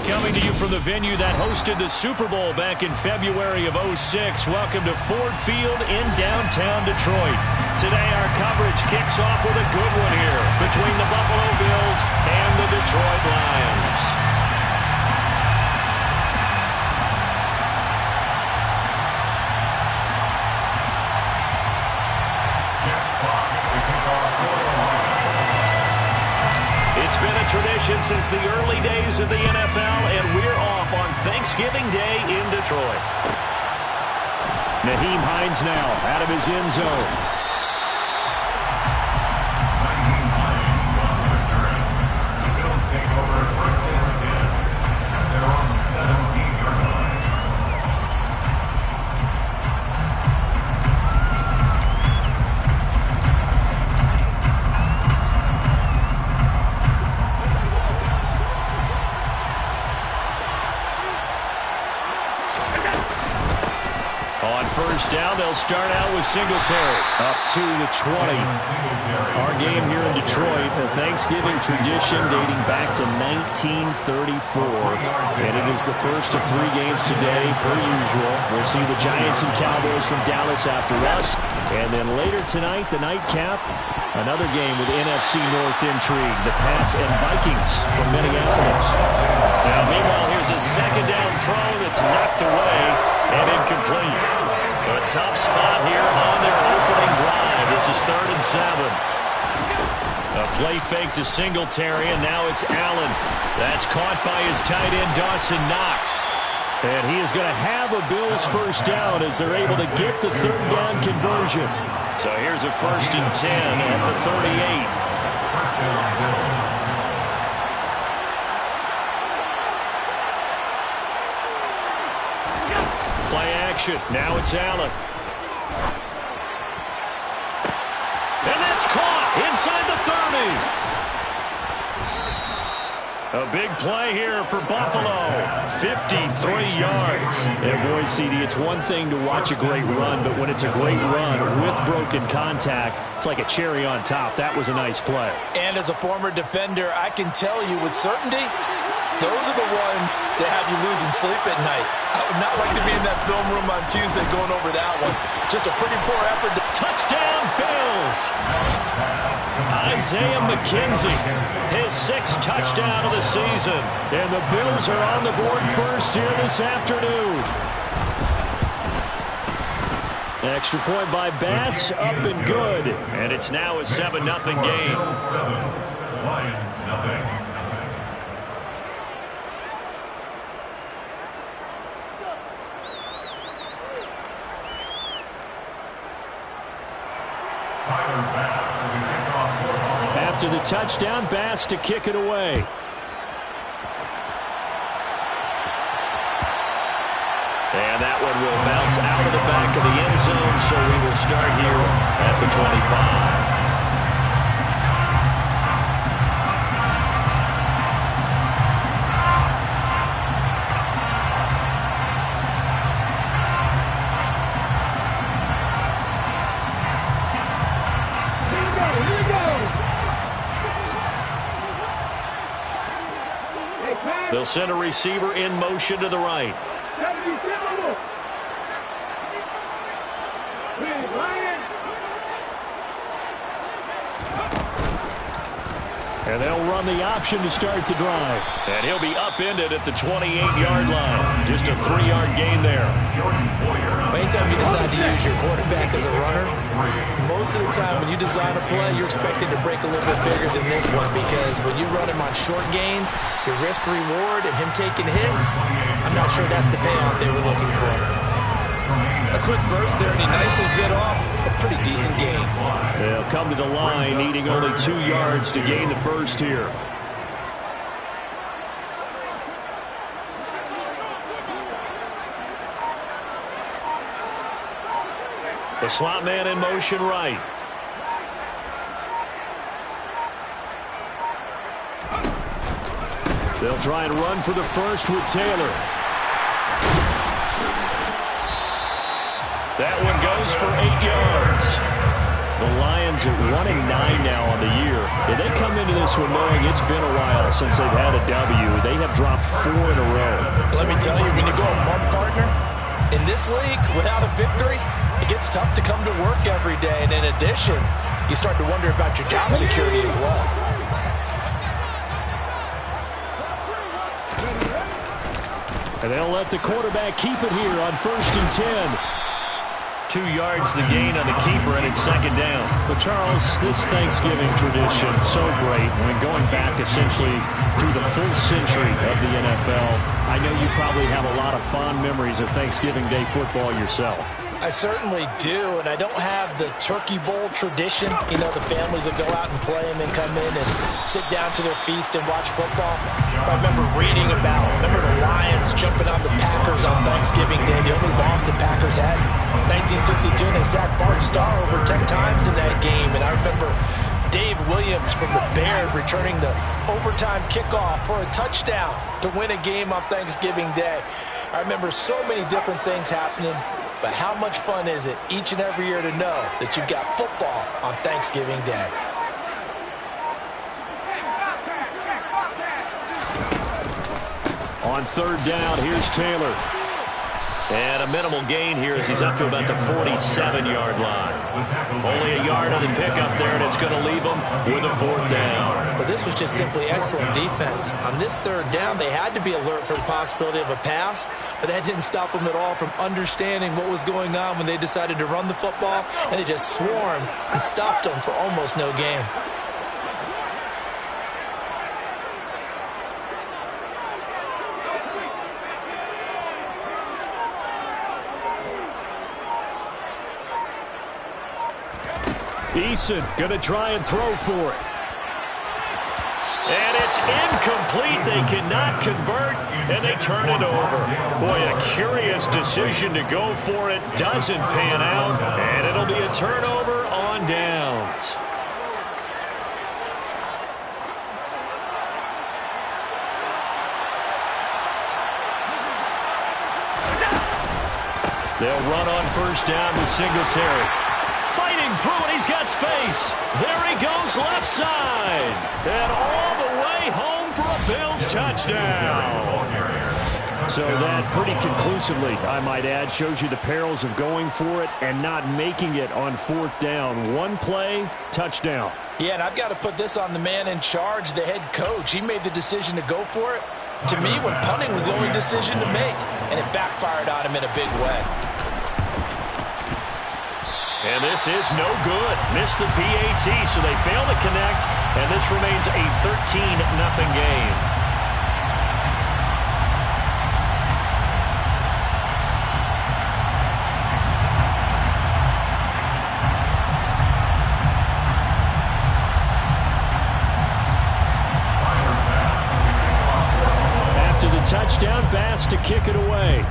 Coming to you from the venue that hosted the Super Bowl back in February of '06. Welcome to Ford Field in downtown Detroit. Today our coverage kicks off with a good one here between the Buffalo Bills and the Detroit Lions. It's been a tradition since the early days of the NFL, and we're off on Thanksgiving Day in Detroit. Nyheim Hines now out of his end zone. First down, they'll start out with Singletary. Up to the 20. Our game here in Detroit, a Thanksgiving tradition dating back to 1934. And it is the first of 3 games today, per usual. We'll see the Giants and Cowboys from Dallas after us. And then later tonight, the nightcap, another game with NFC North intrigue. The Pats and Vikings from Minneapolis. Now, meanwhile, here's a second down throw that's knocked away and incomplete. A tough spot here on their opening drive. This is 3rd and 7. A play fake to Singletary, and now it's Allen. That's caught by his tight end, Dawson Knox. And he is going to have a Bills first down as they're able to get the 3rd down conversion. So here's a 1st and 10 at the 38. First down, Bills. Play action. Now it's Allen. And that's caught inside the 30. A big play here for Buffalo. 53 yards. And boy, CD, it's one thing to watch a great run, but when it's a great run with broken contact, it's like a cherry on top. That was a nice play. And as a former defender, I can tell you with certainty, those are the ones that have you losing sleep at night. I would not like to be in that film room on Tuesday going over that one. Just a pretty poor effort. Touchdown, Bills! Isaiah McKenzie, his 6th touchdown of the season. And the Bills are on the board first here this afternoon. Extra point by Bass, up and good. And it's now a 7-0 game. Lions, nothing. After the touchdown, Bass to kick it away. And that one will bounce out of the back of the end zone, so we will start here at the 25. They'll send a receiver in motion to the right. And they'll run the option to start the drive. And he'll be upended at the 28-yard line. Just a 3-yard gain there. Anytime you decide to use your quarterback as a runner, most of the time when you design a play, you're expected to break a little bit bigger than this one, because when you run him on short gains, your risk-reward and him taking hits, I'm not sure that's the payoff they were looking for. A quick burst there, and he nicely bit off a pretty decent gain. They'll come to the line, needing only 2 yards to gain the first here. The slot man in motion right. They'll try and run for the first with Taylor. That one goes for 8 yards. The Lions at 1-9 now on the year. If they come into this one knowing it's been a while since they've had a W, they have dropped 4 in a row. Let me tell you, when you go a month, partner, in this league, without a victory, it gets tough to come to work every day. And in addition, you start to wonder about your job security as well. And they'll let the quarterback keep it here on 1st and 10. 2 yards the gain on the keeper, and it's 2nd down. But, Charles, this Thanksgiving tradition, so great. When going back essentially through the full century of the NFL, I know you probably have a lot of fond memories of Thanksgiving Day football yourself. I certainly do, and I don't have the Turkey Bowl tradition. You know, the families that go out and play and then come in and sit down to their feast and watch football. But I remember reading about, the Lions jumping on the Packers on Thanksgiving Day, the only loss the Packers had. 1962, and they sacked Bart Starr over 10 times in that game. And I remember Dave Williams from the Bears returning the overtime kickoff for a touchdown to win a game on Thanksgiving Day. I remember so many different things happening, but how much fun is it each and every year to know that you've got football on Thanksgiving Day? On 3rd down, here's Taylor. And a minimal gain here as he's up to about the 47-yard line. Only a yard on the pickup there, and it's going to leave him with a 4th down. But this was just simply excellent defense. On this 3rd down, they had to be alert for the possibility of a pass, but that didn't stop them at all from understanding what was going on when they decided to run the football, and they just swarmed and stopped them for almost no gain. Eason going to try and throw for it. And it's incomplete. They cannot convert, and they turn it over. Boy, a curious decision to go for it. Doesn't pan out, and it'll be a turnover on downs. They'll run on 1st down with Singletary. Fighting through it, he's got space. There he goes, left side. And all the way home for a Bills touchdown. So that pretty conclusively, I might add, shows you the perils of going for it and not making it on 4th down. One play, touchdown. Yeah, and I've got to put this on the man in charge, the head coach. He made the decision to go for it. To me, when punting was the only decision to make, and it backfired on him in a big way. And this is no good. Missed the PAT, so they fail to connect, and this remains a 13-0 game. After the touchdown, Bass to kick it away.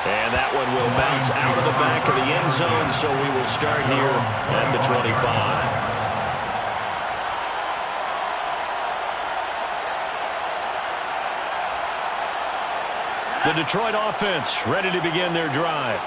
And that one will bounce out of the back of the end zone, so we will start here at the 25. The Detroit offense ready to begin their drive.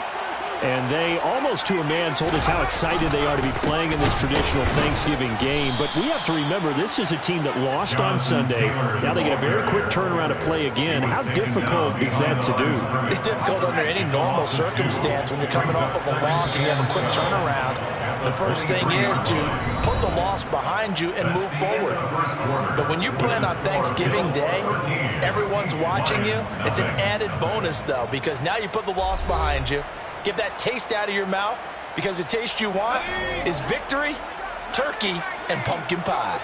And they, almost to a man, told us how excited they are to be playing in this traditional Thanksgiving game. But we have to remember, this is a team that lost on Sunday. Now they get a very quick turnaround to play again. How difficult is that to do? It's difficult under any normal circumstance when you're coming off of a loss and you have a quick turnaround. The first thing is to put the loss behind you and move forward. But when you play on Thanksgiving Day, everyone's watching you. It's an added bonus, though, because now you put the loss behind you. Get that taste out of your mouth, because the taste you want is victory, turkey, and pumpkin pie.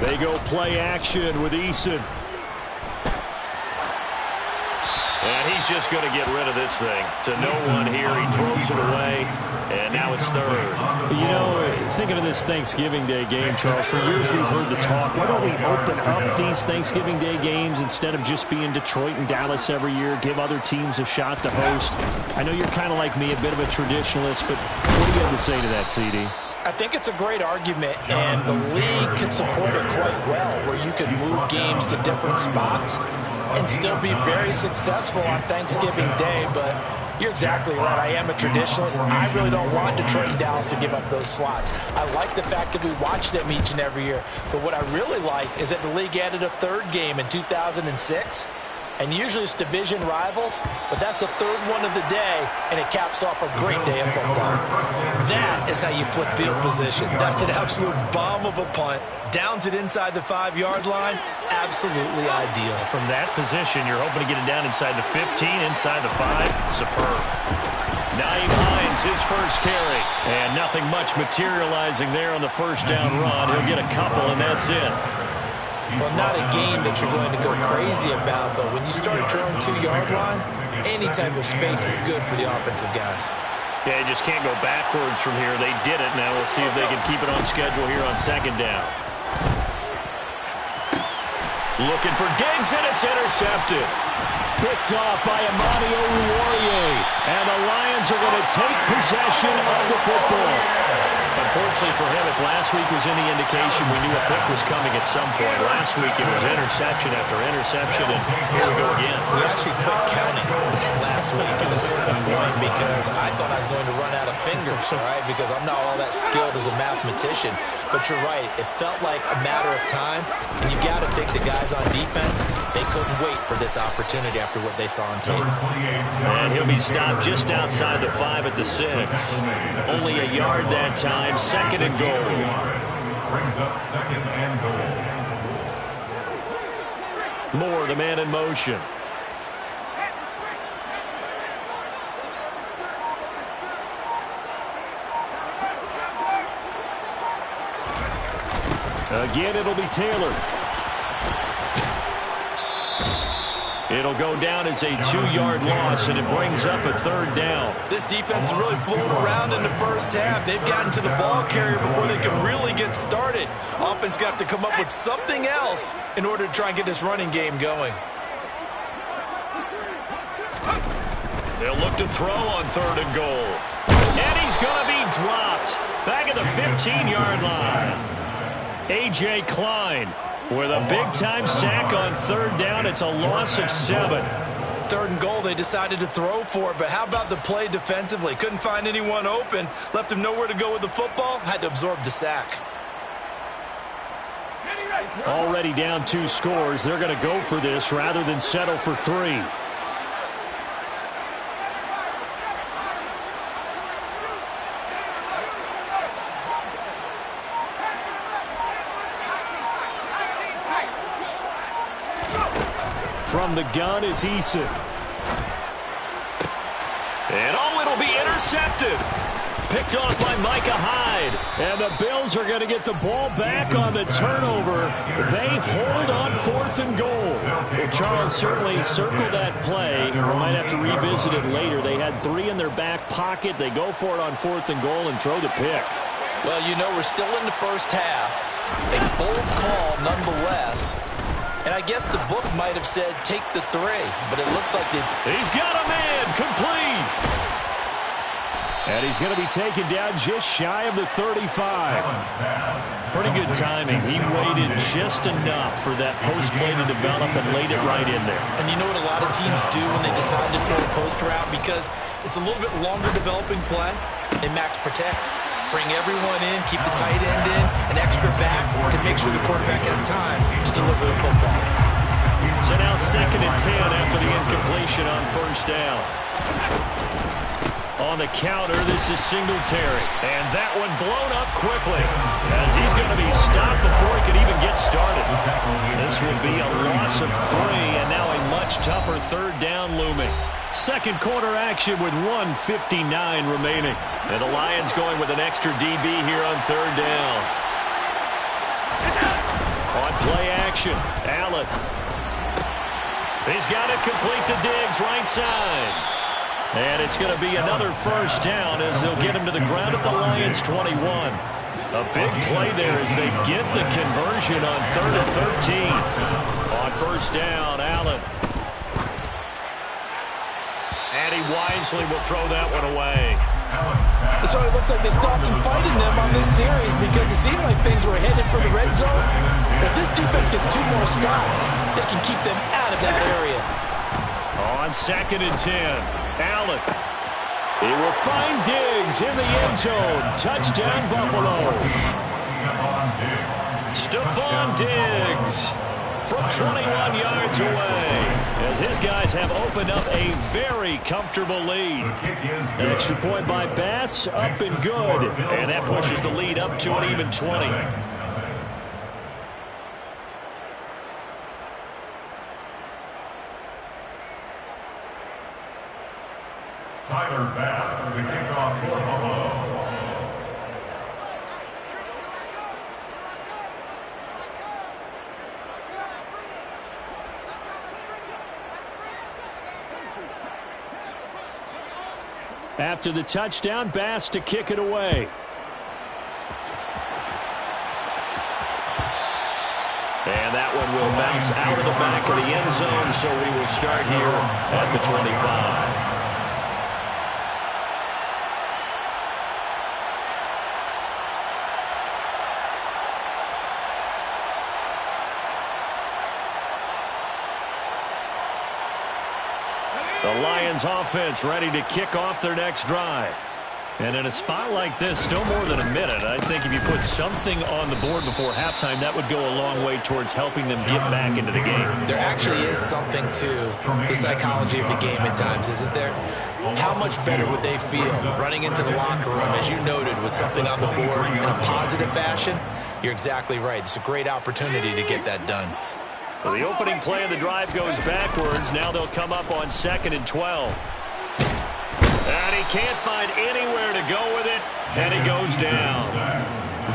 They go play action with Eason. And he's just going to get rid of this thing. To no one here. He throws it away. And now it's 3rd. You know, thinking of this Thanksgiving Day game, Charles, for years we've heard the talk. Why don't we open up these Thanksgiving Day games instead of just being Detroit and Dallas every year? Give other teams a shot to host. I know you're kind of like me, a bit of a traditionalist, but what do you have to say to that, CD? I think it's a great argument, and the league could support it quite well, where you could move games to different spots and still be very successful on Thanksgiving Day. But you're exactly right. I am a traditionalist. I really don't want Detroit and Dallas to give up those slots. I like the fact that we watch them each and every year. But what I really like is that the league added a third game in 2006. And usually it's division rivals, but that's the third one of the day, and it caps off a great day of football. That is how you flip field position. That's an absolute bomb of a punt. Downs it inside the 5-yard line. Absolutely ideal. From that position, you're hoping to get it down inside the 15, inside the 5. Superb. Nyheim Hines, his first carry. And nothing much materializing there on the first down run. He'll get a couple, and that's it. Well, not a game that you're going to go crazy about, though. When you start at your own 2-yard line, any type of space is good for the offensive guys. Yeah, you just can't go backwards from here. They did it. Now we'll see if they can keep it on schedule here on second down. Looking for Diggs, and it's intercepted. Picked off by Amani Oruwariye. And the Lions are going to take possession of the football. Unfortunately for him, if last week was any indication, we knew a pick was coming at some point. Last week it was interception after interception, and here we go again. We actually quit counting last week at a certain point because I thought I was going to run out of fingers, all right, because I'm not all that skilled as a mathematician. But you're right. It felt like a matter of time, and you got to think the guys on defense, they couldn't wait for this opportunity after what they saw on tape. And he'll be stopped just outside the 5 at the 6. Only a yard that time. Second and goal. Brings up second and goal. Moore, the man in motion. Again, it'll be Taylor. It'll go down as a 2-yard loss, and it brings up a third down. This defense is really fooling around in the first half. They've gotten to the ball carrier before they can really get started. Offense got to come up with something else in order to try and get this running game going. They'll look to throw on third and goal. And he's going to be dropped back at the 15-yard line. A.J. Klein with a big-time sack on third down. It's a loss of 7. Third and goal, they decided to throw for it, but how about the play defensively? Couldn't find anyone open, left him nowhere to go with the football, had to absorb the sack. Already down 2 scores. They're going to go for this rather than settle for 3. From the gun is Eason. And it'll be intercepted. Picked off by Micah Hyde. And the Bills are going to get the ball back on the turnover. They hold on 4th and goal. Well, Charles certainly circled that play. We might have to revisit it later. They had 3 in their back pocket. They go for it on 4th and goal and throw the pick. Well, you know, we're still in the first half. A bold call nonetheless. And I guess the book might have said take the 3, but it looks like He's got a man, complete. And he's going to be taken down just shy of the 35. Pretty good timing. He waited just enough for that post play to develop and laid it right in there. And you know what a lot of teams do when they decide to throw a post route? Because it's a little bit longer developing play. They max protect. Bring everyone in, keep the tight end in, an extra back to make sure the quarterback has time to deliver the football. So now 2nd and 10 after the incompletion on first down. On the counter, this is Singletary. And that one blown up quickly as he's going to be stopped before he could even get started. This will be a loss of 3, and now a much tougher third down looming. Second quarter action with 1:59 remaining. And the Lions going with an extra DB here on third down. On play action, Allen. He's got it complete to Diggs, right side. And it's going to be another first down as they'll get him to the ground at the Lions 21. A big play there as they get the conversion on 3rd and 13. On first down, Allen. And he wisely will throw that one away. So it looks like they stopped some fight in them on this series because it seemed like things were headed for the red zone. If this defense gets 2 more stops, they can keep them out of that area. On 2nd and 10, Allen. He will find Diggs in the end zone. Touchdown, Buffalo. Stephon Diggs from 21 yards away, as his guys have opened up a very comfortable lead. An extra point by Bass, up and good, and that pushes the lead up to an even 20. Tyler Bass to kick off for Buffalo. After the touchdown, Bass to kick it away. And that one will bounce out of the back of the end zone, so we will start here at the 25. The Lions offense ready to kick off their next drive. And in a spot like this, still more than a minute, I think if you put something on the board before halftime, that would go a long way towards helping them get back into the game. There actually is something to the psychology of the game at times, isn't there? How much better would they feel running into the locker room, as you noted, with something on the board in a positive fashion? You're exactly right. It's a great opportunity to get that done. So the opening play of the drive goes backwards. Now they'll come up on 2nd and 12. And he can't find anywhere to go with it, and he goes down.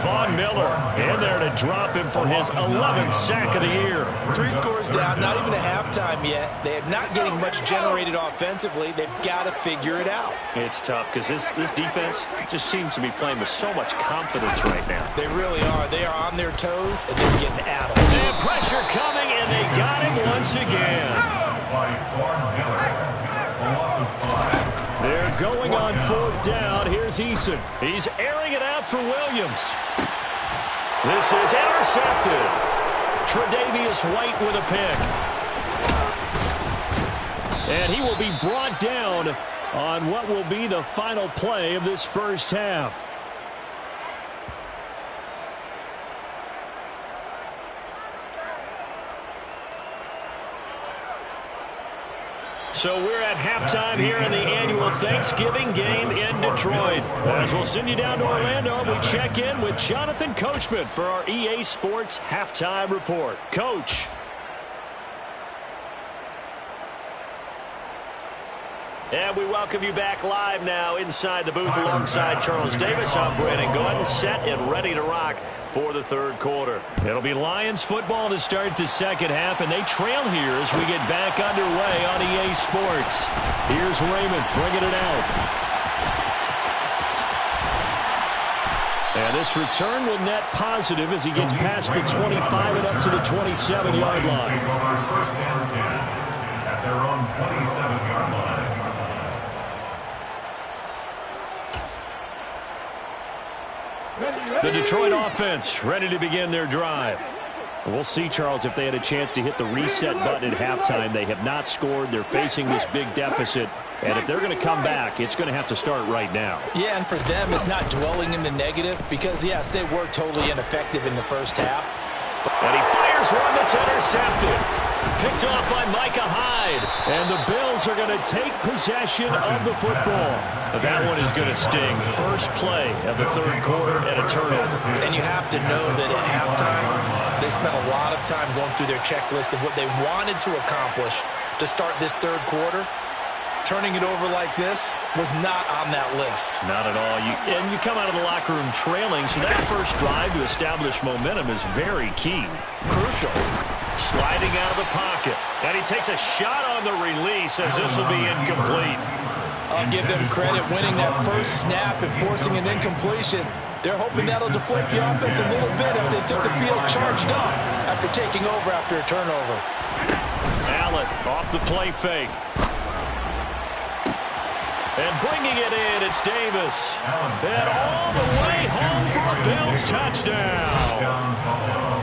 Von Miller in there to drop him for his 11th sack of the year. 3 scores down, not even a halftime yet. They are not getting much generated offensively. They've got to figure it out. It's tough because this defense just seems to be playing with so much confidence right now. They really are. They are on their toes, and they're getting at them. And pressure coming, and they got him once again. They're going on 4th down. Here's Eason. He's airing it out for Williams. This is intercepted. Tre'Davious White with a pick. And he will be brought down on what will be the final play of this first half. So we're at halftime here in the annual Thanksgiving game in Detroit. As we'll send you down to Orlando, we check in with Jonathan Coachman for our EA Sports Halftime Report. Coach. And we welcome you back live now inside the booth alongside Charles Davis. I'm Brandon Gordon, set and ready to rock for the 3rd quarter. It'll be Lions football to start the 2nd half, and they trail here as we get back underway on EA Sports. Here's Raymond bringing it out. And this return will net positive as he gets past the 25 and up to the 27-yard line. First down 10 at their own 27-yard line. The Detroit offense ready to begin their drive. We'll see, Charles, if they had a chance to hit the reset button at halftime. They have not scored. They're facing this big deficit. And if they're going to come back, it's going to have to start right now. Yeah, and for them, it's not dwelling in the negative because, yes, they were totally ineffective in the first half. And he fires one that's intercepted. Picked off by Micah Hyde. And the Bills are going to take possession of the football. But that one is going to sting. First play of the 3rd quarter and a turnover. And you have to know that at halftime, they spent a lot of time going through their checklist of what they wanted to accomplish to start this 3rd quarter. Turning it over like this was not on that list. Not at all. And you come out of the locker room trailing, so that first drive to establish momentum is very key. Crucial. Sliding out of the pocket. And he takes a shot on the release as this will be incomplete. I'll give them credit winning that first snap and forcing an incompletion. They're hoping that'll deflate the offense a little bit if they took the field charged up after taking over after a turnover. Allen off the play fake. And bringing it in, it's Davis. And all the way home for a Bills touchdown.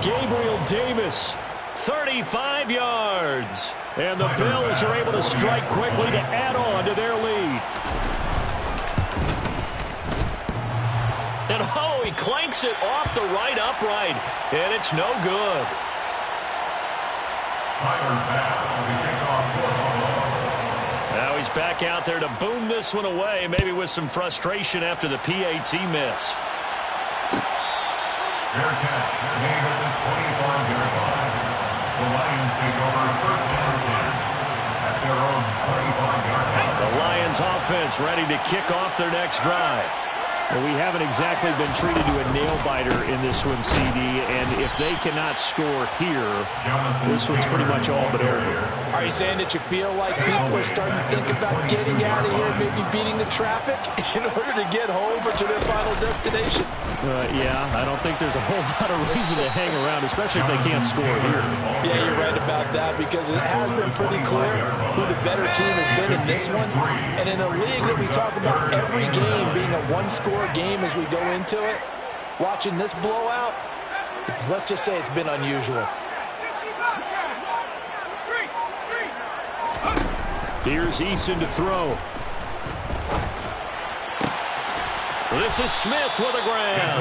Gabriel Davis, 35 yards. And the Bills are able to strike quickly to add on to their lead. And he clanks it off the right upright. And it's no good. Tyler Bass will be kicked off for Buffalo. Now he's back out there to boom this one away, maybe with some frustration after the PAT miss. Fair catch made at the 25-yard line. The Lions take over first and 10 at their own 25-yard line. The Lions offense ready to kick off their next drive. Well, we haven't exactly been treated to a nail-biter in this one, CD, and if they cannot score here, this one's pretty much all but over. Are you saying that you feel like people are starting to think about getting out of here, maybe beating the traffic in order to get home or to their final destination? Yeah, I don't think there's a whole lot of reason to hang around, especially if they can't score here. Yeah, you're right about that, because it has been pretty clear who the better team has been in this one. And in a league that we talk about every game being a one-score game as we go into it, watching this blowout, let's just say it's been unusual. Here's Eason to throw. This is Smith with a grab.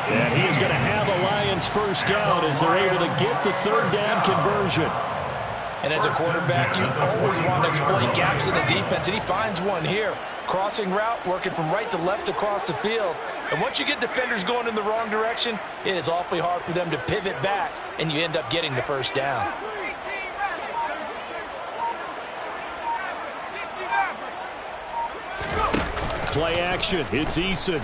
And he is going to have a Lions first down as they're able to get the third down conversion. And as a quarterback, you always want to exploit gaps in the defense, and he finds one here. Crossing route, working from right to left across the field. And once you get defenders going in the wrong direction, it is awfully hard for them to pivot back, and you end up getting the first down. Play action. It's Eason.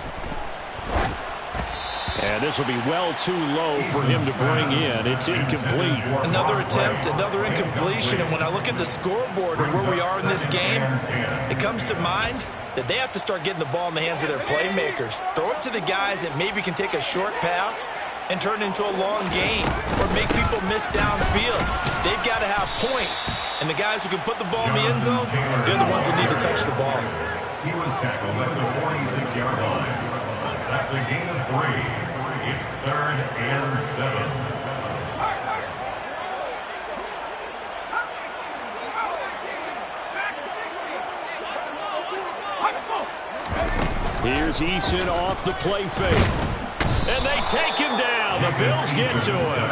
And this will be well too low for him to bring in. It's incomplete. Another attempt, another incompletion. And when I look at the scoreboard and where we are in this game, it comes to mind that they have to start getting the ball in the hands of their playmakers. Throw it to the guys that maybe can take a short pass and turn it into a long gain or make people miss downfield. They've got to have points. And the guys who can put the ball in the end zone, they're the ones that need to touch the ball. He was tackled at the 46-yard line. That's a gain of 3. It's 3rd and 7. Here's Eason off the play fake. And they take him down. The Bills get to him.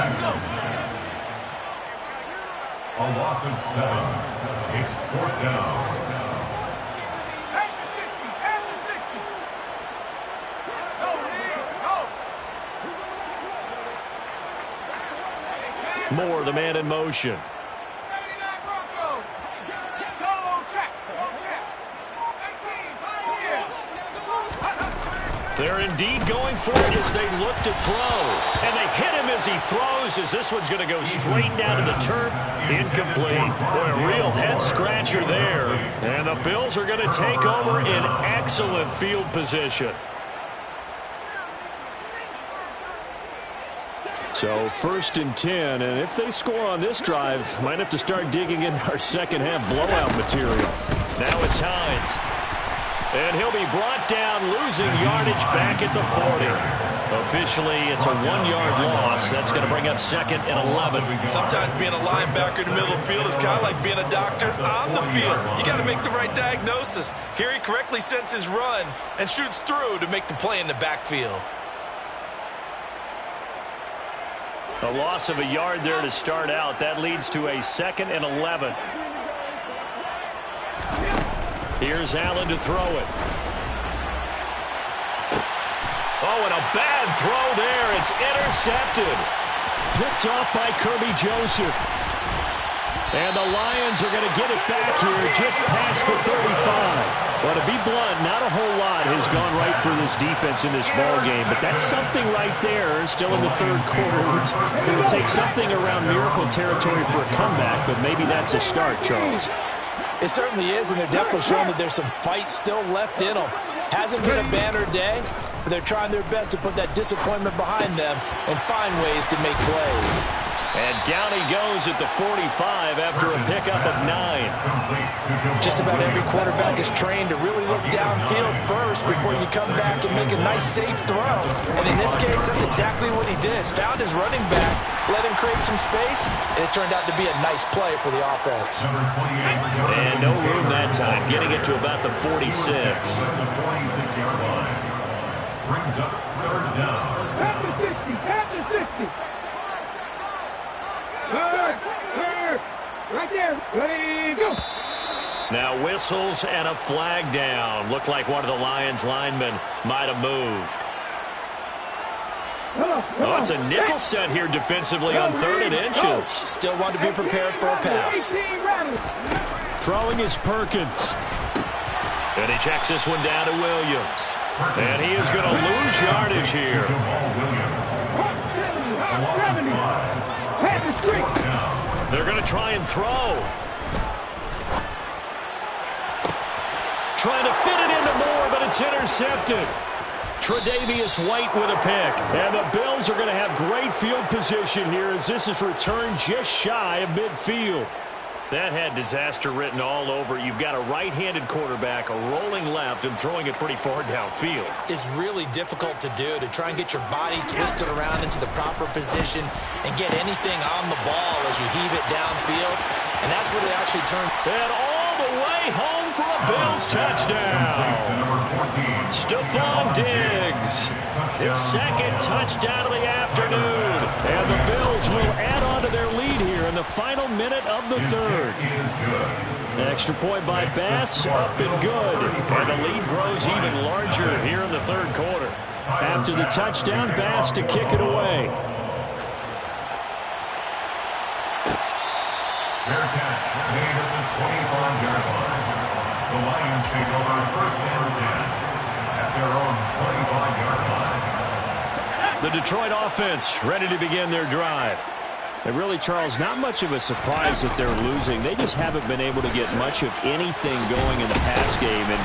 A loss of 7. It's 4th down. Moore, the man in motion. They're indeed going for it as they look to throw. And they hit him as he throws, as this one's going to go straight down to the turf. Incomplete. Boy, a real head-scratcher there. And the Bills are going to take over in excellent field position. So 1st and 10, and if they score on this drive, might have to start digging in our second half blowout material. Now it's Hines. And he'll be brought down, losing yardage back at the 40. Officially, it's a 1-yard loss. That's going to bring up 2nd and 11. Sometimes being a linebacker in the middle of the field is kind of like being a doctor on the field. You got to make the right diagnosis. Here he correctly sets his run and shoots through to make the play in the backfield. A loss of a yard there to start out. That leads to a 2nd and 11. Here's Allen to throw it. Oh, and a bad throw there. It's intercepted. Picked off by Kirby Joseph. And the Lions are going to get it back here just past the 35. Well, to be blunt, not a whole lot has gone right for this defense in this ball game, but that's something right there. Still in the 3rd quarter. It would take something around miracle territory for a comeback, but maybe that's a start, Charles. It certainly is, and they're definitely showing that there's some fight still left in them. Hasn't been a banner day, but they're trying their best to put that disappointment behind them and find ways to make plays. And down he goes at the 45 after a pickup of 9. Just about every quarterback is trained to really look downfield first before you come back and make a nice, safe throw. And in this case, that's exactly what he did. Found his running back, let him create some space, and it turned out to be a nice play for the offense. And no room that time, getting it to about the 46. The 46-yard line. Brings up third down. At the 60. Third. Right there. Ready, go. Now whistles and a flag down. Looked like one of the Lions linemen might have moved. Oh, it's a nickel set here defensively on 3rd and inches. Still want to be prepared for a pass. Throwing is Perkins. And he checks this one down to Williams. And he is going to lose yardage here. They're going to try and throw. Trying to fit it into Moore, but it's intercepted. Tre'Davious White with a pick. And the Bills are going to have great field position here as this is returned just shy of midfield. That had disaster written all over. You've got a right-handed quarterback, a rolling left, and throwing it pretty far downfield. It's really difficult to do, to try and get your body twisted around into the proper position and get anything on the ball as you heave it downfield. And that's where they actually turn. And all the way home for a Bills touchdown. Stephon Diggs. His second touchdown of the afternoon. And the Bills will add on to their lead here in the final minute of the third. Extra point by Bass, up and good. And the lead grows even larger here in the third quarter. After the touchdown, Bass to kick it away. Fair catch made at the 25-yard line. The Lions take over 1st and 10 at their own 25-yard line. The Detroit offense ready to begin their drive. And really, Charles, not much of a surprise that they're losing. They just haven't been able to get much of anything going in the pass game. And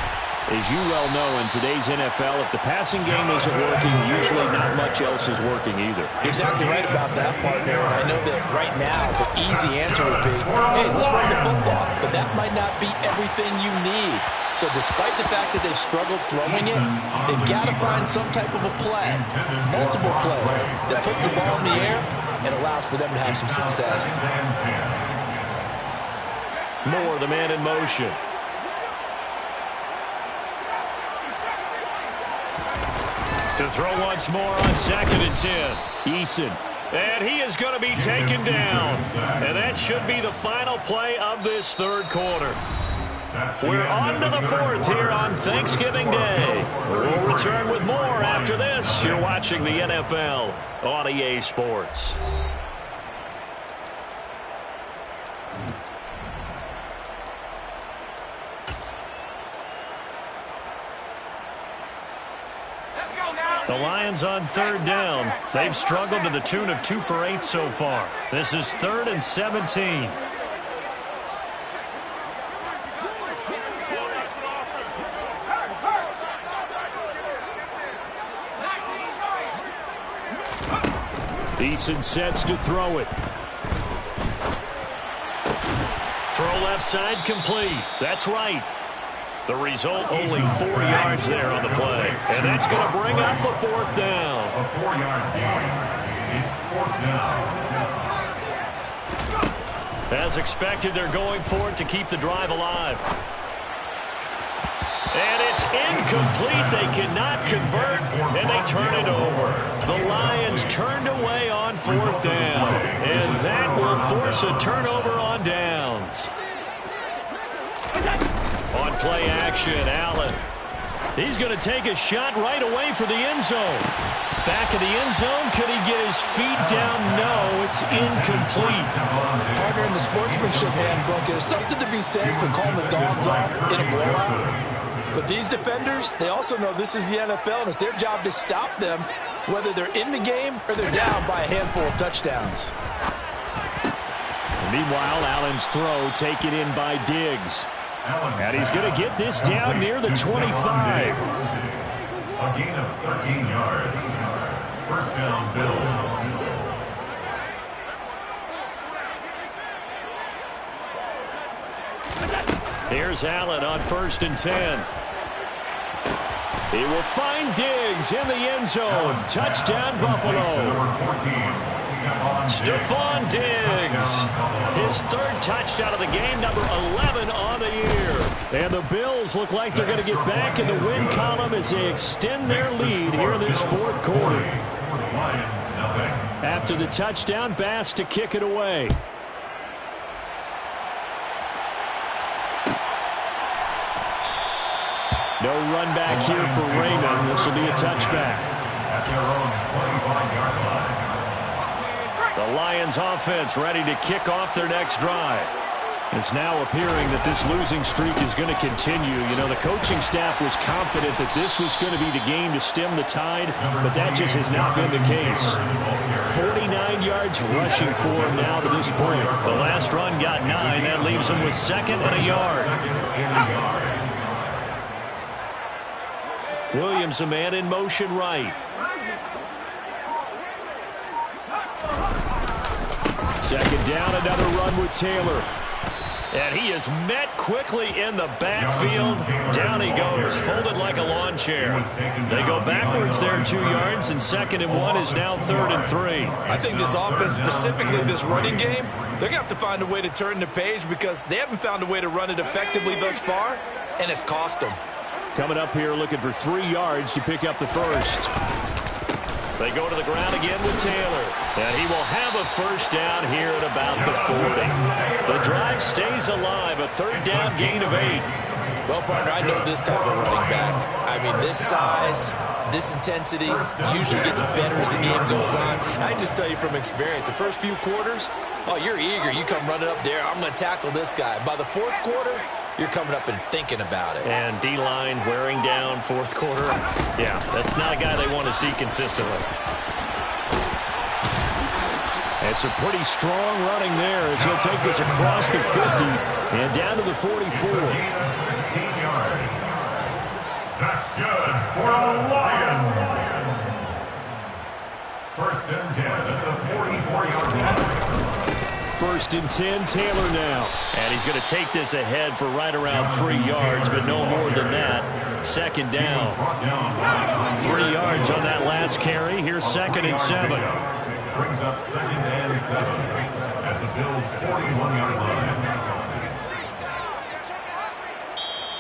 as you well know, in today's NFL, if the passing game isn't working, usually not much else is working either. You're exactly right about that, partner. And I know that right now the easy answer would be, hey, let's run the football. But that might not be everything you need. So despite the fact that they've struggled throwing it, they've got to find some type of a play, multiple plays, that puts the ball in the air and allows for them to have some success. Moore, the man in motion. To throw once more on 2nd and 10. Eason. And he is going to be taken down. And that should be the final play of this third quarter. We're on to the 4th here on Thanksgiving Day. We'll return with more after this. You're watching the NFL on EA Sports. The Lions on 3rd down. They've struggled to the tune of 2 for 8 so far. This is 3rd and 17. Eason sets to throw it. Throw left side complete. That's right. The result, only 4 yards there on the play. And that's going to bring up a 4th down. A 4-yard gain. It's 4th down. As expected, they're going for it to keep the drive alive. And it's incomplete. They cannot convert, and they turn it over. The Lions turned away on 4th down. And that will force a turnover on downs. On play action, Allen. He's going to take a shot right away for the end zone. Back of the end zone. Could he get his feet down? No, it's incomplete. Partner, in the sportsmanship handbook, there's something to be said for calling the dogs off in a blowout. But these defenders, they also know this is the NFL, and it's their job to stop them, whether they're in the game or they're down by a handful of touchdowns. Meanwhile, Allen's throw taken in by Diggs. And he's going to get this down near the 25. A gain of 13 yards. 1st down, Bills. Here's Allen on 1st and 10. He will find Diggs in the end zone. Touchdown, Buffalo. Stephon Diggs. His 3rd touchdown of the game, number 11 on the year. And the Bills look like they're going to get back in the win column as they extend their lead here in this 4th quarter. After the touchdown, Bass to kick it away. No run back here for Raymond. This will be a touchback. At their own 25-yard line. The Lions offense ready to kick off their next drive. It's now appearing that this losing streak is going to continue. You know, the coaching staff was confident that this was going to be the game to stem the tide, but that just has not been the case. 49 yards rushing for him now to this point. The last run got 9. That leaves him with 2nd and a yard. Williams, a man in motion right. Second down, another run with Taylor. And he is met quickly in the backfield. Down he goes, folded like a lawn chair. They go backwards there 2 yards, and 2nd and 1 is now 3rd and 3. I think this offense, specifically this running game, they're going to have to find a way to turn the page because they haven't found a way to run it effectively thus far, and it's cost them. Coming up here looking for 3 yards to pick up the first. They go to the ground again with Taylor. And he will have a first down here at about the 40. The drive stays alive. A 3rd down gain of 8. Well, partner, I know this type of running back. I mean, this size, this intensity usually gets better as the game goes on. And I just tell you from experience, the first few quarters, oh, you're eager. You come running up there, I'm going to tackle this guy. By the 4th quarter, you're coming up and thinking about it. And D-line wearing down 4th quarter. Yeah, that's not a guy they want to see consistently. It's a pretty strong running there as he'll take this across the 50 and down to the 44. 16 yards. That's good for the Lions. 1st and 10 at the 44-yard line. 1st and 10, Taylor now. And he's going to take this ahead for right around 3 yards, but no more than that. 2nd down. 3 yards on that last carry. Here's 2nd and 7. Brings up 2nd and 7 at the Bills' 41-yard line.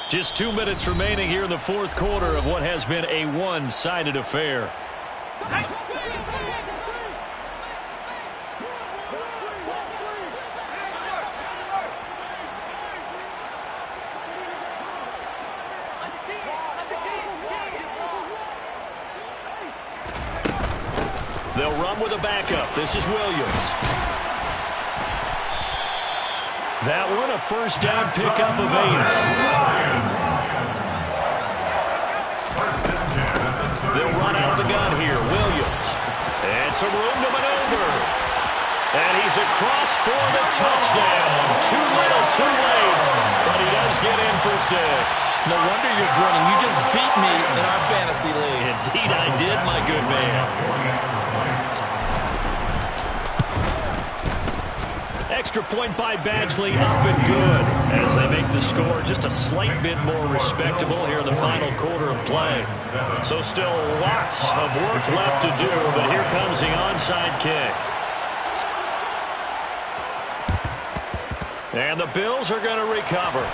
Just 2 minutes remaining here in the 4th quarter of what has been a one-sided affair. They'll run with a backup. This is Williams. That one, a first down pickup of 8. They'll run out of the gun here. Williams. And some room to maneuver. And he's across for the touchdown. Too little, too late. But he does get in for 6. No wonder you're grinning. You just beat me in our fantasy league. Indeed I did, my good man. Extra point by Badgley, up and good as they make the score just a slight bit more respectable here in the final quarter of play. So still lots of work left to do, but here comes the onside kick. And the Bills are going to recover.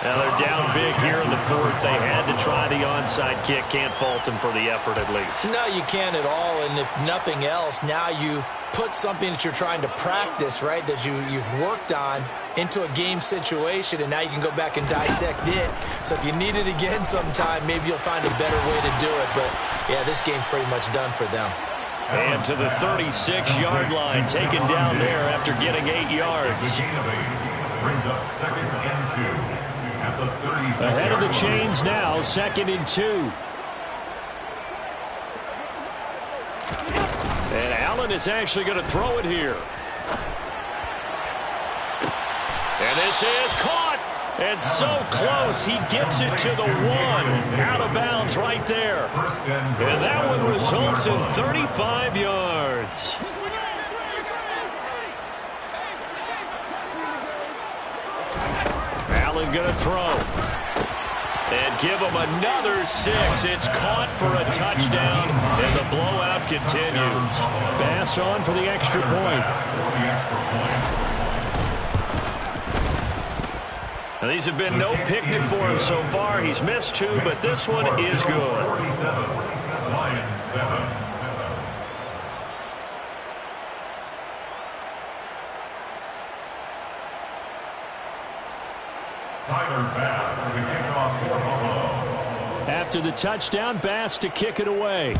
Now they're down big here in the 4th. They had to try the onside kick. Can't fault them for the effort at least. No, you can't at all. And if nothing else, now you've put something that you're trying to practice, right, that you've worked on into a game situation, and now you can go back and dissect it. So if you need it again sometime, maybe you'll find a better way to do it. But, yeah, this game's pretty much done for them. And to the 36-yard line, taken down there after getting 8 yards. Brings up 2nd and 2. Ahead of the chains now, 2nd and 2. And Allen is actually going to throw it here. And this is caught. And so close, he gets it to the 1. Out of bounds right there. And that one results in 35 yards. Allen going to throw. And give him another 6. It's caught for a touchdown, and the blowout continues. Bass on for the extra point. Now, these have been no picnic for him so far. He's missed 2, but this one is good. 47, Lions 7. Tyler Bass to kick off for Buffalo. After the touchdown, Bass to kick it away.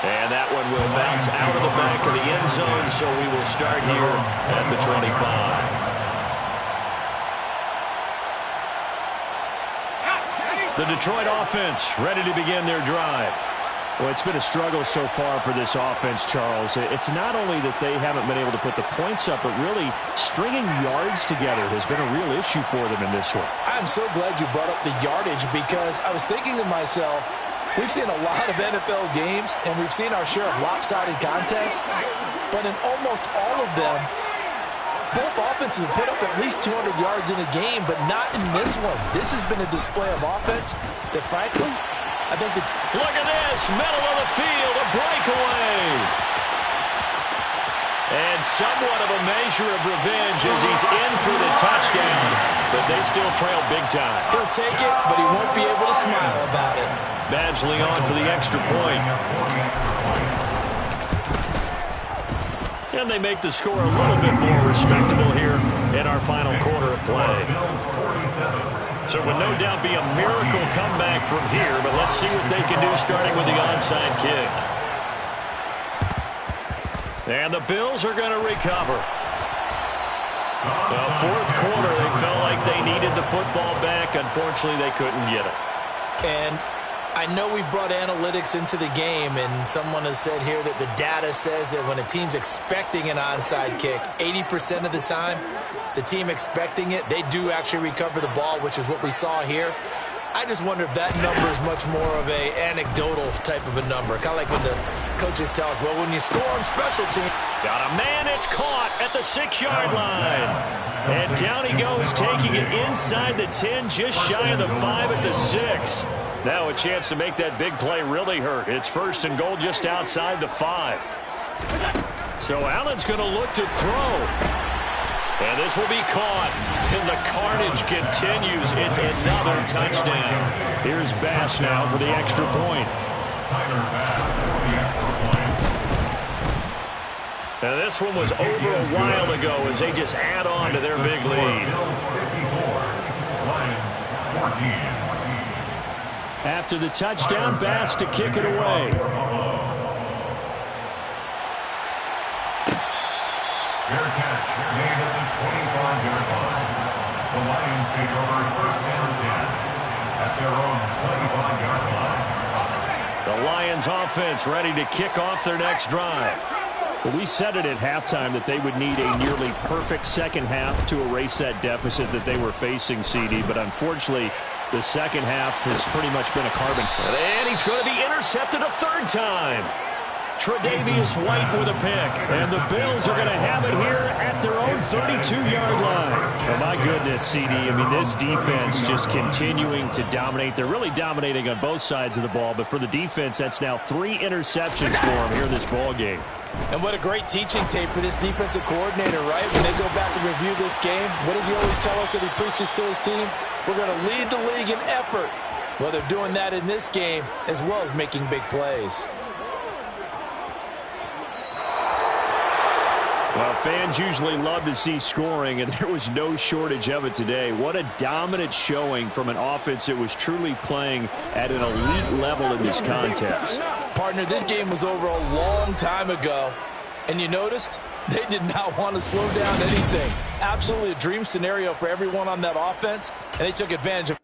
And that one will bounce out of the back of the end zone, so we will start here at the 25. The Detroit offense ready to begin their drive. Well, it's been a struggle so far for this offense, Charles. It's not only that they haven't been able to put the points up, but really stringing yards together has been a real issue for them in this one. I'm so glad you brought up the yardage, because I was thinking to myself, we've seen a lot of NFL games, and we've seen our share of lopsided contests, but in almost all of them, both offenses have put up at least 200 yards in a game, but not in this one. This has been a display of offense that, frankly, I think that... Look at this, middle of the field, a breakaway. And somewhat of a measure of revenge as he's in for the touchdown, but they still trail big time. He'll take it, but he won't be able to smile about it. Badgley on for the extra point. And they make the score a little bit more respectable here in our final quarter of play. So it would no doubt be a miracle comeback from here, but let's see what they can do starting with the onside kick. And the Bills are going to recover. The fourth quarter, they felt like they needed the football back. Unfortunately, they couldn't get it. And I know we brought analytics into the game, and someone has said here that the data says that when a team's expecting an onside kick, 80% of the time, the team expecting it, they do actually recover the ball, which is what we saw here. I just wonder if that number is much more of a anecdotal type of a number. Kind of like when the coaches tell us, well, when you score on special teams. Got a man, it's caught at the 6-yard line. And down he goes, taking it inside the 10, just shy of the 5 at the 6. Now a chance to make that big play really hurt. It's 1st and goal just outside the 5. So Allen's going to look to throw. And this will be caught. And the carnage continues. It's another touchdown. Here's Bass now for the extra point. Now this one was over a while ago as they just add on to their big lead. After the touchdown, Bass to kick it away. Fair catch made at the 25-yard line. The Lions take over 1st and 10 at their own 25-yard line. The Lions offense ready to kick off their next drive. But we said it at halftime that they would need a nearly perfect second half to erase that deficit that they were facing, CD. But unfortunately, the second half has pretty much been a carbon. And he's going to be intercepted a 3rd time. Tre'Davious White with a pick. And the Bills are going to have it here at their own 32-yard line. Oh, my goodness, CD. I mean, this defense just continuing to dominate. They're really dominating on both sides of the ball. But for the defense, that's now 3 interceptions for them here in this ball game. And what a great teaching tape for this defensive coordinator, right? When they go back and review this game, what does he always tell us that he preaches to his team? We're going to lead the league in effort. Well, they're doing that in this game as well as making big plays. Well, fans usually love to see scoring, and there was no shortage of it today. What a dominant showing from an offense that was truly playing at an elite level in this contest. Partner, this game was over a long time ago, and you noticed they did not want to slow down anything. Absolutely a dream scenario for everyone on that offense, and they took advantage of